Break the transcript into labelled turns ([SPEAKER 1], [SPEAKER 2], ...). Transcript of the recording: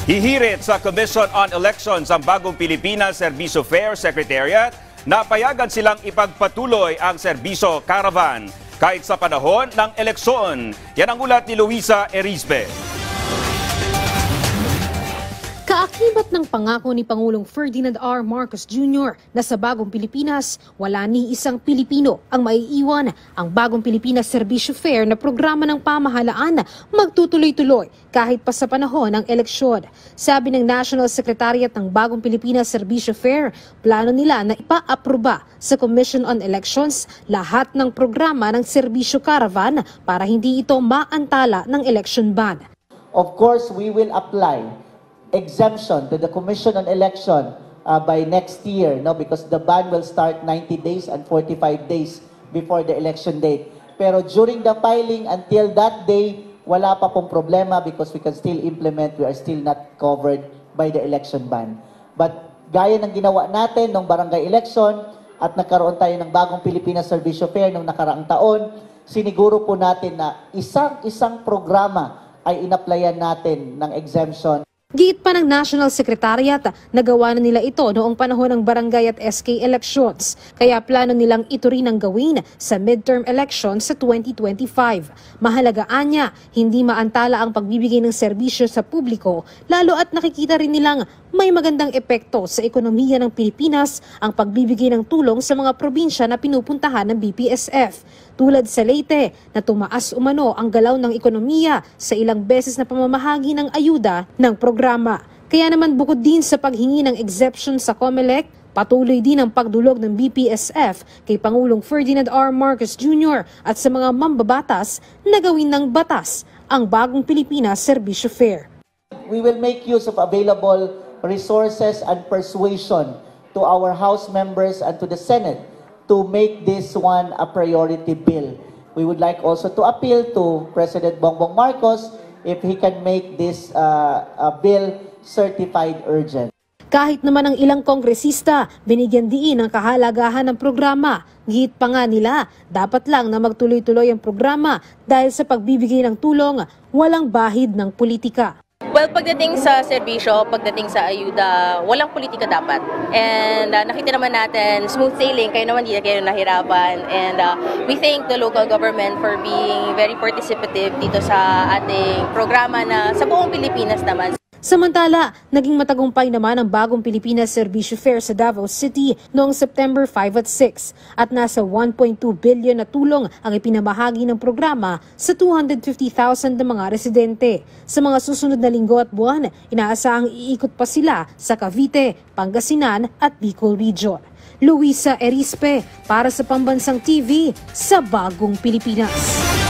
[SPEAKER 1] Hihirit sa Commission on Elections ang Bagong Pilipinas Serbisyo Fair Secretariat na payagan silang ipagpatuloy ang serbisyo caravan kahit sa panahon ng eleksyon. Yan ang ulat ni Luisa Erisbe.
[SPEAKER 2] Kaakibat ng pangako ni Pangulong Ferdinand R. Marcos Jr. na sa Bagong Pilipinas, wala ni isang Pilipino ang maiiwan. Ang Bagong Pilipinas Serbisyo Fair na programa ng pamahalaan magtutuloy-tuloy kahit pa sa panahon ng eleksyon. Sabi ng National Secretariat ng Bagong Pilipinas Serbisyo Fair, plano nila na ipa-aproba sa Commission on Elections lahat ng programa ng Serbisyo Caravan para hindi ito maantala ng election ban.
[SPEAKER 3] Of course, we will apply exemption to the Commission on Election by next year, no, because the ban will start 90 days and 45 days before the election date. Pero during the filing until that day, wala pa pong problema because we can still implement, we are still not covered by the election ban. But gaya ng ginawa natin nung barangay election at nagkaroon tayo ng Bagong Pilipinas Serbisyo Fair nung nakaraang taon, siniguro po natin na isang programa ay inaplayan natin ng exemption.
[SPEAKER 2] Giit pa ng National Secretariat, nagawa na nila ito noong panahon ng barangay at SK elections. Kaya plano nilang ito rin ang gawin sa midterm elections sa 2025. Mahalagaan niya, hindi maantala ang pagbibigay ng serbisyo sa publiko, lalo at nakikita rin nilang may magandang epekto sa ekonomiya ng Pilipinas ang pagbibigay ng tulong sa mga probinsya na pinupuntahan ng BPSF. Tulad sa Leyte na tumaas umano ang galaw ng ekonomiya sa ilang beses na pamamahagi ng ayuda ng programa. Kaya naman bukod din sa paghingi ng exemption sa COMELEC, patuloy din ang pagdulog ng BPSF kay Pangulong Ferdinand R. Marcos Jr. at sa mga mambabatas na gawin ng batas ang Bagong Pilipinas Serbisyo Fair.
[SPEAKER 3] We will make use of available resources and persuasion to our House members and to the Senate to make this one a priority bill. We would like also to appeal to President Bongbong Marcos if he can make this bill certified urgent.
[SPEAKER 2] Kahit naman ang ilang kongresista, binigyan diin ang kahalagahan ng programa. Giit pa nga nila, dapat lang na magtuloy-tuloy ang programa dahil sa pagbibigay ng tulong, walang bahid ng politika.
[SPEAKER 4] Well, pagdating sa serbisyo, pagdating sa ayuda, walang politika dapat. And nakita naman natin, smooth sailing, kayo naman hindi kayo nahirapan. And we thank the local government for being very participative dito sa ating programa na sa buong Pilipinas naman.
[SPEAKER 2] Samantala, naging matagumpay naman ang Bagong Pilipinas Serbisyo Fair sa Davao City noong September 5 at 6 at nasa 1.2 billion na tulong ang ipinamahagi ng programa sa 250,000 na mga residente. Sa mga susunod na linggo at buwan, inaasahang iikot pa sila sa Cavite, Pangasinan at Bicol Region. Luisa Erisbe para sa Pambansang TV sa Bagong Pilipinas.